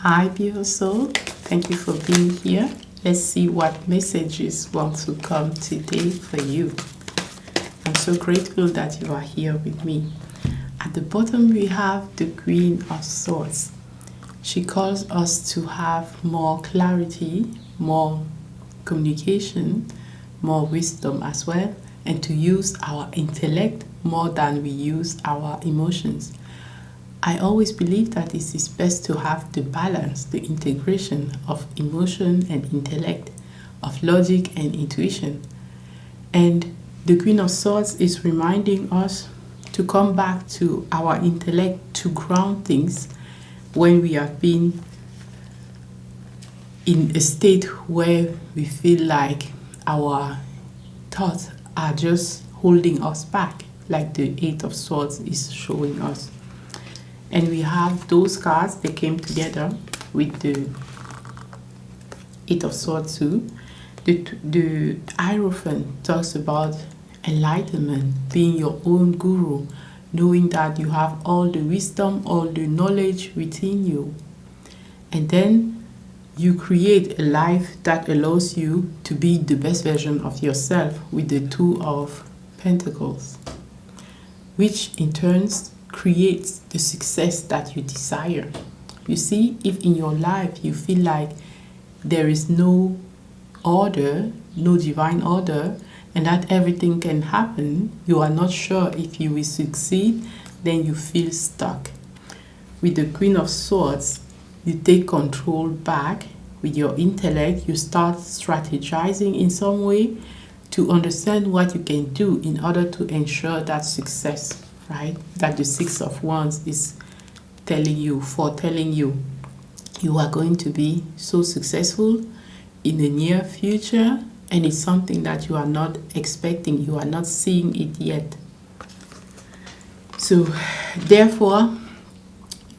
Hi, beautiful soul. Thank you for being here. Let's see what messages want to come today for you. I'm so grateful that you are here with me. At the bottom, we have the Queen of Swords. She calls us to have more clarity, more communication, more wisdom as well, and to use our intellect more than we use our emotions. I always believe that it is best to have the balance, the integration of emotion and intellect, of logic and intuition. And the Queen of Swords is reminding us to come back to our intellect to ground things when we have been in a state where we feel like our thoughts are just holding us back, like the Eight of Swords is showing us. And we have those cards, they came together with the Eight of Swords too. The Hierophant talks about enlightenment, being your own guru, knowing that you have all the wisdom, all the knowledge within you. And then you create a life that allows you to be the best version of yourself with the Two of Pentacles, which in turn creates the success that you desire. You see, if in your life you feel like there is no order, no divine order, and that everything can happen, you are not sure if you will succeed, then you feel stuck. With the Queen of Swords, you take control back with your intellect, you start strategizing in some way to understand what you can do in order to ensure that success, right? That the Six of Wands is foretelling you, you are going to be so successful in the near future, and it's something that you are not expecting, you are not seeing it yet. So therefore,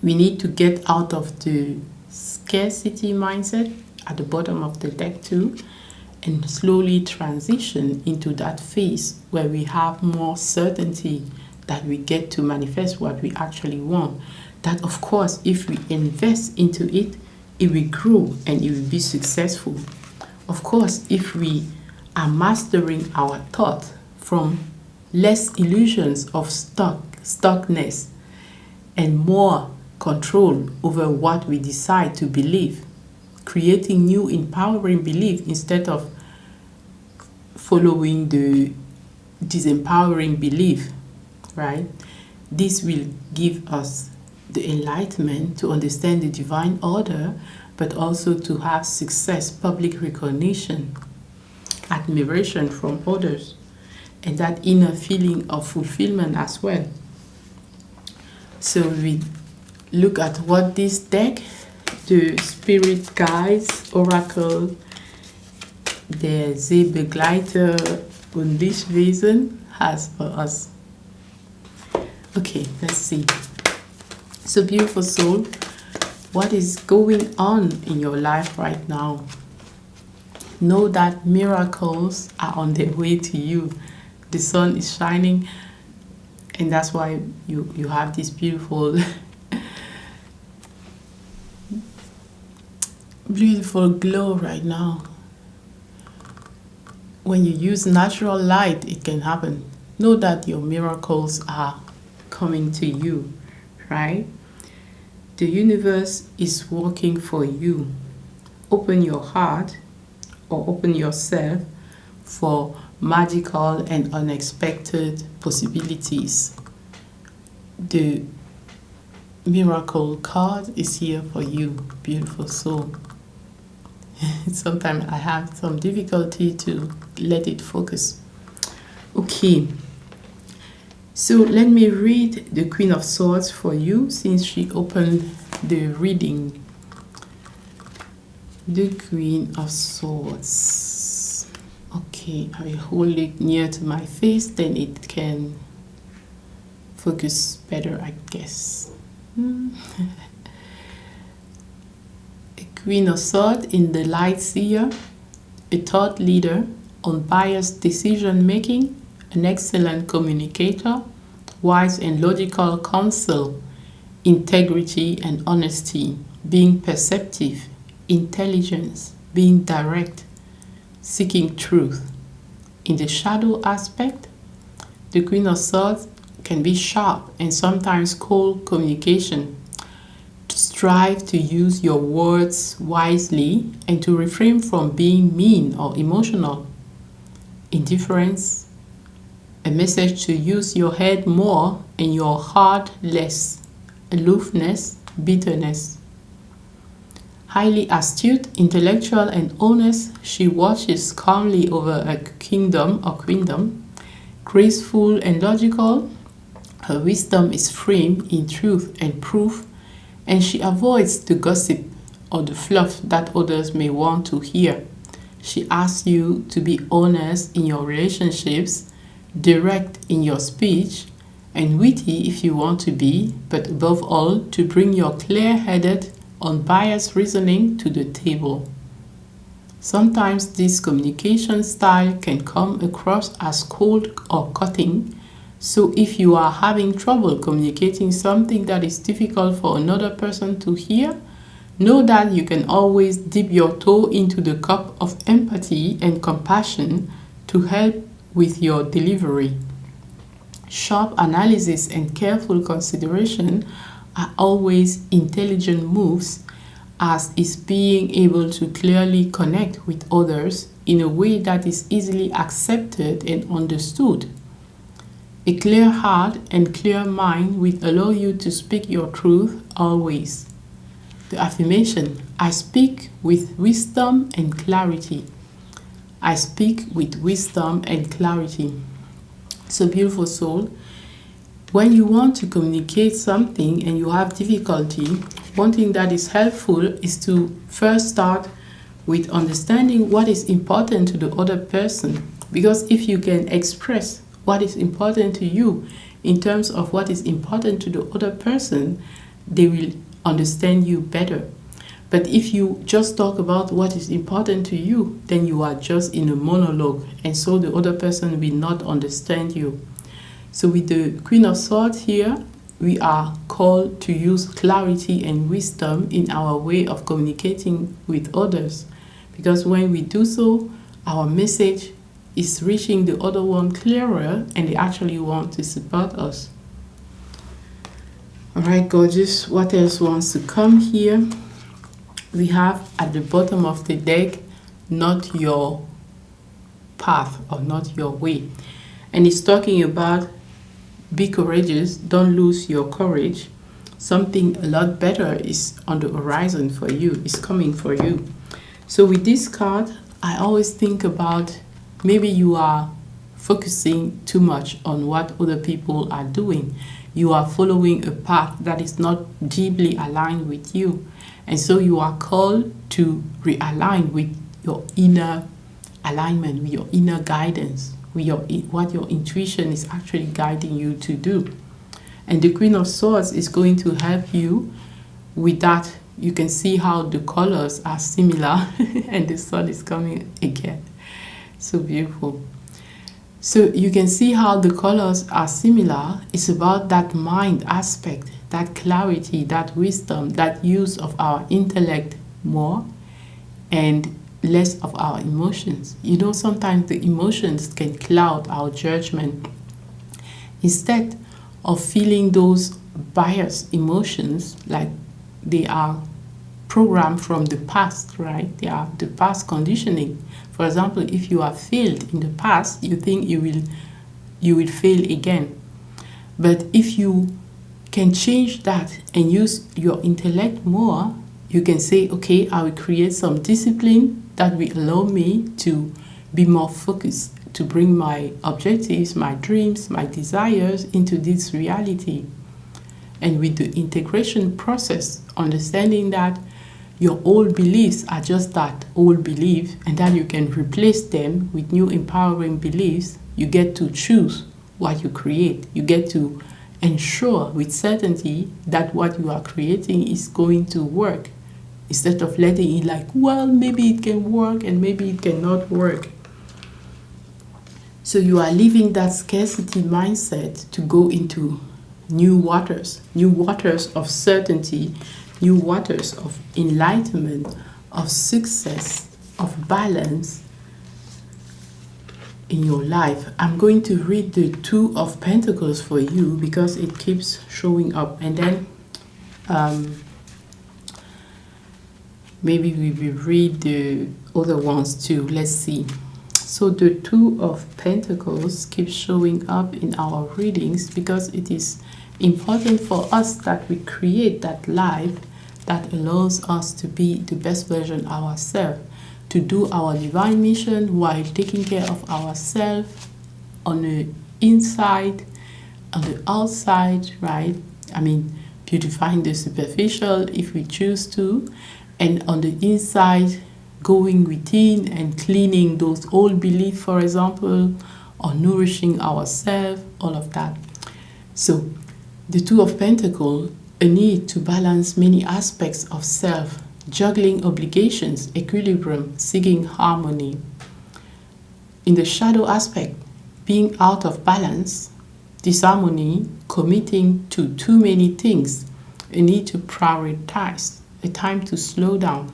we need to get out of the scarcity mindset at the bottom of the deck too, and slowly transition into that phase where we have more certainty that we get to manifest what we actually want. That of course, if we invest into it, it will grow and it will be successful. Of course, if we are mastering our thought from less illusions of stuckness and more control over what we decide to believe, creating new empowering belief instead of following the disempowering belief, right? This will give us the enlightenment to understand the divine order, but also to have success, public recognition, admiration from others, and that inner feeling of fulfillment as well. So we look at what this deck, the Spirit Guides, Oracle, der Seebegleiter und Lichtwesen has for us. Okay, let's see. So beautiful soul, what is going on in your life right now? Know that miracles are on their way to you. The sun is shining, and that's why you have this beautiful beautiful glow right now. When you use natural light, it can happen. Know that your miracles are coming to you, right? The universe is working for you. Open your heart or open yourself for magical and unexpected possibilities. The miracle card is here for you, beautiful soul. Sometimes I have some difficulty to let it focus. Okay, so let me read the Queen of Swords for you since she opened the reading. The Queen of Swords. Okay, I will hold it near to my face, then it can focus better, I guess. A Queen of Swords in the Light Seer, a thought leader, unbiased decision making, an excellent communicator, wise and logical counsel, integrity and honesty, being perceptive, intelligence, being direct, seeking truth. In the shadow aspect, the Queen of Swords can be sharp and sometimes cold communication. Strive to use your words wisely and to refrain from being mean or emotional. Indifference, a message to use your head more and your heart less. Aloofness, bitterness. Highly astute, intellectual, and honest, she watches calmly over a kingdom or queendom. Graceful and logical, her wisdom is framed in truth and proof, and she avoids the gossip or the fluff that others may want to hear. She asks you to be honest in your relationships, direct in your speech, and witty if you want to be, but above all, to bring your clear-headed, unbiased reasoning to the table. Sometimes this communication style can come across as cold or cutting, so if you are having trouble communicating something that is difficult for another person to hear, know that you can always dip your toe into the cup of empathy and compassion to help with your delivery. Sharp analysis and careful consideration are always intelligent moves, as is being able to clearly connect with others in a way that is easily accepted and understood. A clear heart and clear mind will allow you to speak your truth always. The affirmation, I speak with wisdom and clarity. I speak with wisdom and clarity. So beautiful soul, when you want to communicate something and you have difficulty, one thing that is helpful is to first start with understanding what is important to the other person. Because if you can express what is important to you in terms of what is important to the other person, they will understand you better. But if you just talk about what is important to you, then you are just in a monologue, and so the other person will not understand you. So with the Queen of Swords here, we are called to use clarity and wisdom in our way of communicating with others. Because when we do so, our message is reaching the other one clearer, and they actually want to support us. All right, gorgeous. What else wants to come here? We have at the bottom of the deck, not your path or not your way. And it's talking about be courageous, don't lose your courage. Something a lot better is on the horizon for you, is coming for you. So with this card, I always think about maybe you are focusing too much on what other people are doing. You are following a path that is not deeply aligned with you. And so you are called to realign with your inner alignment, with your inner guidance, with what your intuition is actually guiding you to do. And the Queen of Swords is going to help you with that. You can see how the colors are similar and the sun is coming again. So beautiful. So you can see how the colors are similar. It's about that mind aspect, that clarity, that wisdom, that use of our intellect more and less of our emotions. You know, sometimes the emotions can cloud our judgment. Instead of feeling those biased emotions, like they are programmed from the past, right? They are the past conditioning. For example, if you have failed in the past, you think you will fail again. But if you can change that and use your intellect more, you can say, okay, I will create some discipline that will allow me to be more focused, to bring my objectives, my dreams, my desires into this reality. And with the integration process, understanding that your old beliefs are just that old belief, and that you can replace them with new empowering beliefs, you get to choose what you create. You get to ensure with certainty that what you are creating is going to work, instead of letting it like, well, maybe it can work and maybe it cannot work. So you are leaving that scarcity mindset to go into new waters of certainty, new waters of enlightenment, of success, of balance in your life. I'm going to read the Two of Pentacles for you because it keeps showing up, and then maybe we will read the other ones too. Let's see. So the Two of Pentacles keeps showing up in our readings because it is important for us that we create that life that allows us to be the best version of ourselves, to do our divine mission while taking care of ourselves on the inside, on the outside, right? I mean, beautifying the superficial if we choose to, and on the inside, going within and cleaning those old beliefs, for example, or nourishing ourselves, all of that. So, the Two of Pentacles, a need to balance many aspects of self, juggling obligations, equilibrium, seeking harmony. In the shadow aspect, being out of balance, disharmony, committing to too many things, a need to prioritize, a time to slow down.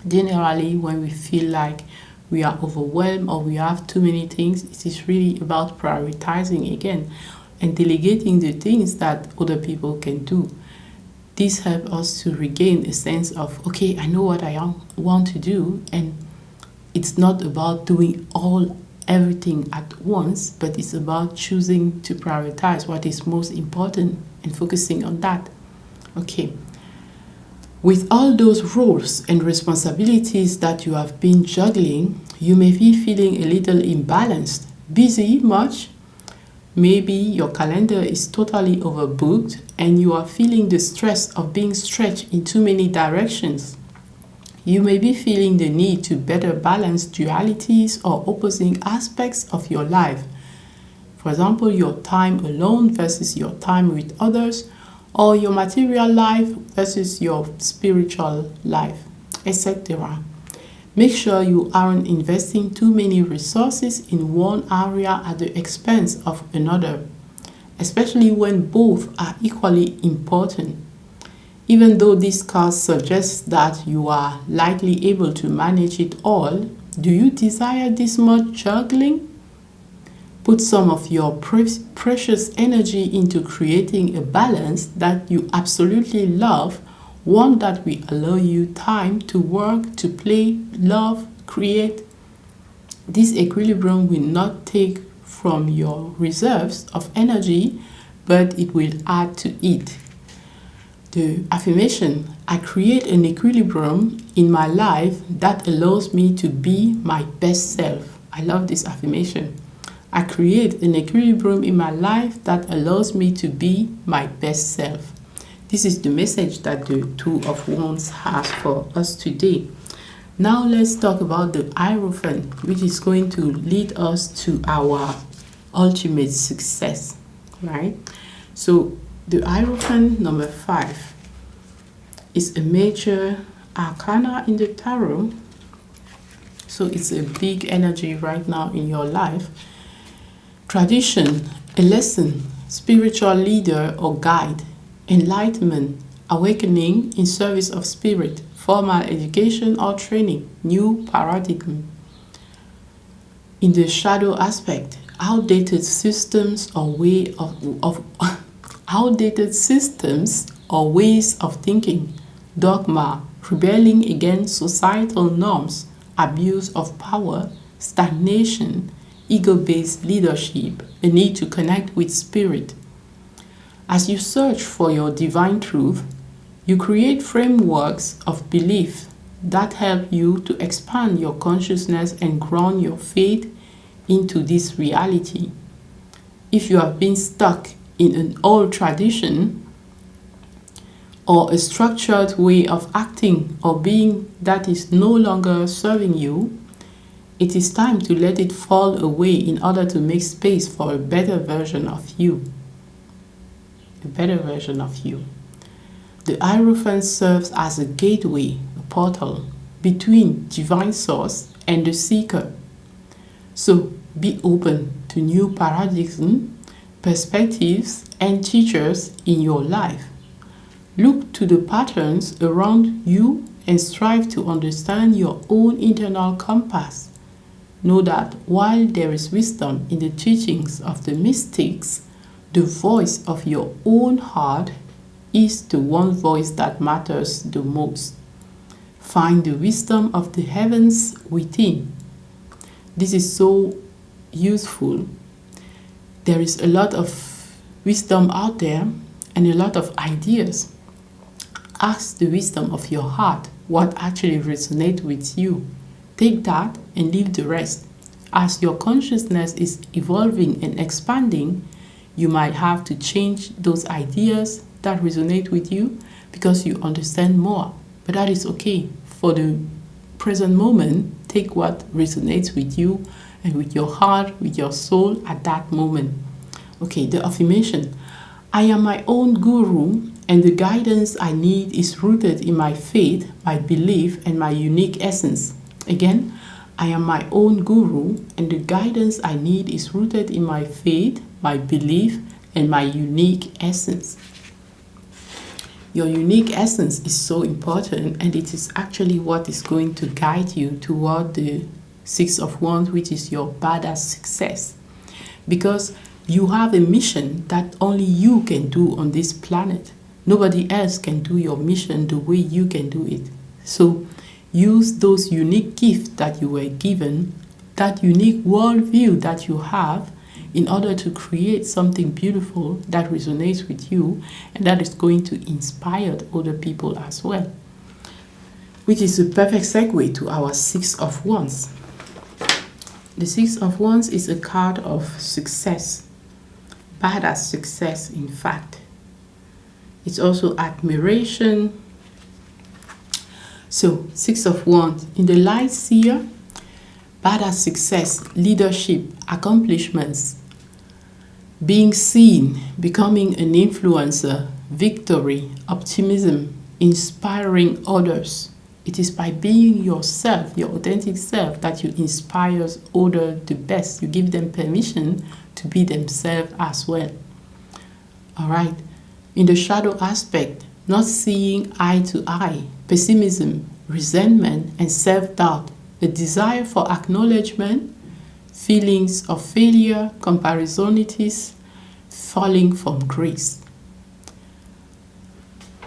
Generally, when we feel like we are overwhelmed or we have too many things, it is really about prioritizing again and delegating the things that other people can do. This helps us to regain a sense of, okay, I know what I want to do, and it's not about doing everything at once, but it's about choosing to prioritize what is most important and focusing on that. Okay. With all those roles and responsibilities that you have been juggling, you may be feeling a little imbalanced, busy much. Maybe your calendar is totally overbooked and you are feeling the stress of being stretched in too many directions. You may be feeling the need to better balance dualities or opposing aspects of your life. For example, your time alone versus your time with others, or your material life versus your spiritual life, etc. Make sure you aren't investing too many resources in one area at the expense of another, especially when both are equally important. Even though this card suggests that you are likely able to manage it all, do you desire this much juggling? Put some of your precious energy into creating a balance that you absolutely love, one that will allow you time to work, to play, love, create. This equilibrium will not take from your reserves of energy, but it will add to it. The affirmation, I create an equilibrium in my life that allows me to be my best self. I love this affirmation. I create an equilibrium in my life that allows me to be my best self. This is the message that the Two of Wands has for us today. Now let's talk about the Hierophant, which is going to lead us to our ultimate success, right? So the Hierophant number 5 is a major arcana in the tarot. So it's a big energy right now in your life. Tradition, a lesson, spiritual leader or guide, enlightenment, awakening in service of spirit, formal education or training, new paradigm. In the shadow aspect, outdated systems or outdated systems or ways of thinking, dogma, rebelling against societal norms, abuse of power, stagnation, ego-based leadership, a need to connect with spirit. As you search for your divine truth, you create frameworks of belief that help you to expand your consciousness and ground your faith into this reality. If you have been stuck in an old tradition or a structured way of acting or being that is no longer serving you, it is time to let it fall away in order to make space for a better version of you. A better version of you. The Hierophant serves as a gateway, a portal, between divine source and the seeker. So be open to new paradigms, perspectives, and teachers in your life. Look to the patterns around you and strive to understand your own internal compass. Know that while there is wisdom in the teachings of the mystics, the voice of your own heart is the one voice that matters the most. Find the wisdom of the heavens within. This is so useful. There is a lot of wisdom out there and a lot of ideas. Ask the wisdom of your heart what actually resonates with you. Take that and leave the rest. As your consciousness is evolving and expanding, you might have to change those ideas that resonate with you because you understand more. But that is okay. For the present moment, take what resonates with you and with your heart, with your soul at that moment. Okay, the affirmation. I am my own guru, and the guidance I need is rooted in my faith, my belief, and my unique essence. Again, I am my own guru, and the guidance I need is rooted in my faith, my belief, and my unique essence. Your unique essence is so important, and it is actually what is going to guide you toward the Six of Wands, which is your badass success. Because you have a mission that only you can do on this planet. Nobody else can do your mission the way you can do it. So use those unique gifts that you were given, that unique worldview that you have, in order to create something beautiful that resonates with you and that is going to inspire other people as well. Which is a perfect segue to our Six of Wands. The Six of Wands is a card of success. Badass success, in fact. It's also admiration. So, Six of Wands. In the Light Seer, badass success, leadership, accomplishments, being seen, becoming an influencer, victory, optimism, inspiring others. It is by being yourself, your authentic self, that you inspire others the best. You give them permission to be themselves as well. All right. In the shadow aspect, not seeing eye to eye, pessimism, resentment, and self-doubt, a desire for acknowledgement, feelings of failure, comparisonitis, falling from grace.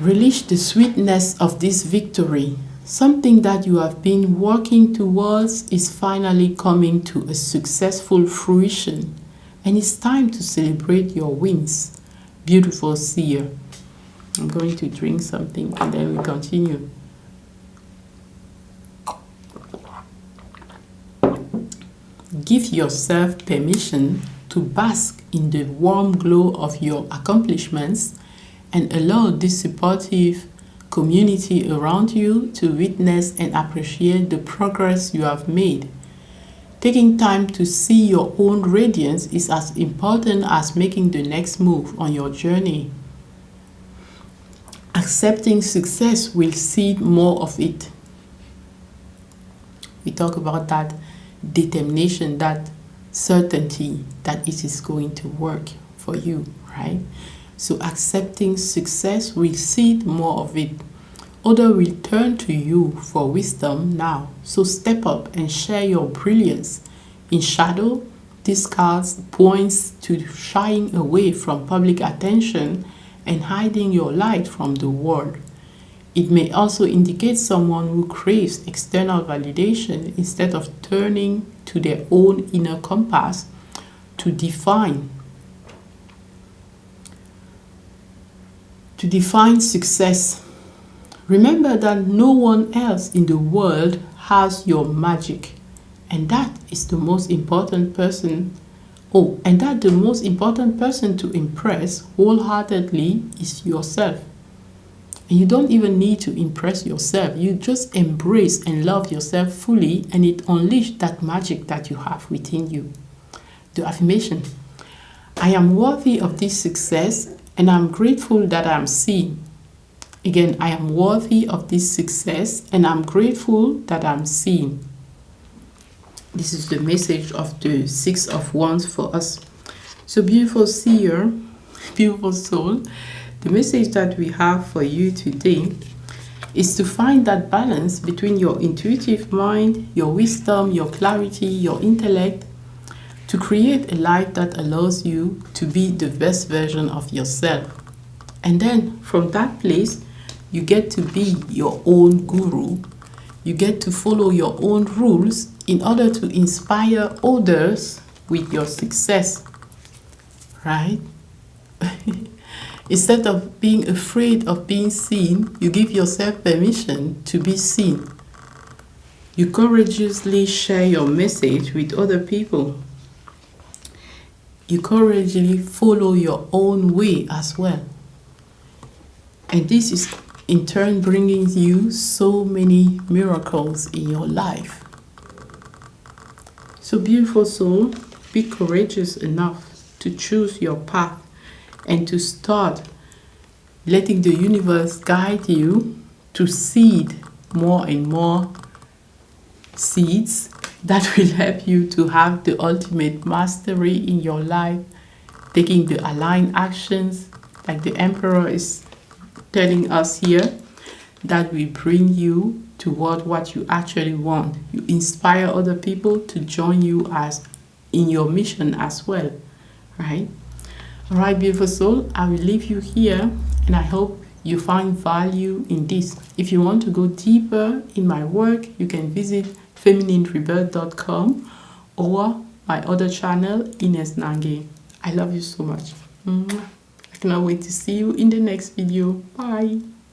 Relish the sweetness of this victory. Something that you have been working towards is finally coming to a successful fruition, and it's time to celebrate your wins. Beautiful seer. I'm going to drink something and then we continue. Give yourself permission to bask in the warm glow of your accomplishments and allow this supportive community around you to witness and appreciate the progress you have made. Taking time to see your own radiance is as important as making the next move on your journey. Accepting success will seed more of it. We talk about that determination, that certainty that it is going to work for you, right? So accepting success will seed more of it. Others will turn to you for wisdom now. So step up and share your brilliance. In shadow, this card points to shying away from public attention and hiding your light from the world. It may also indicate someone who craves external validation instead of turning to their own inner compass to define success. Remember that no one else in the world has your magic, and that is the most important person. And that the most important person to impress wholeheartedly is yourself. And you don't even need to impress yourself. You just embrace and love yourself fully, and it unleashes that magic that you have within you. The affirmation. I am worthy of this success, and I'm grateful that I'm seen. Again, I am worthy of this success, and I'm grateful that I'm seen. This is the message of the Six of Wands for us. So beautiful seer, beautiful soul. the message that we have for you today is to find that balance between your intuitive mind, your wisdom, your clarity, your intellect, to create a life that allows you to be the best version of yourself. And then from that place, you get to be your own guru. You get to follow your own rules in order to inspire others with your success, right? Instead of being afraid of being seen, you give yourself permission to be seen. You courageously share your message with other people. You courageously follow your own way as well. And this is in turn bringing you so many miracles in your life. So beautiful soul, be courageous enough to choose your path and to start letting the universe guide you to seed more and more seeds that will help you to have the ultimate mastery in your life, taking the aligned actions like the Emperor is telling us here, that will bring you toward what you actually want. You inspire other people to join you as in your mission as well, right? All right, beautiful soul, I will leave you here, and I hope you find value in this. If you want to go deeper in my work, you can visit femininerebirth.com or my other channel, Ines Nange. I love you so much. I cannot wait to see you in the next video. Bye.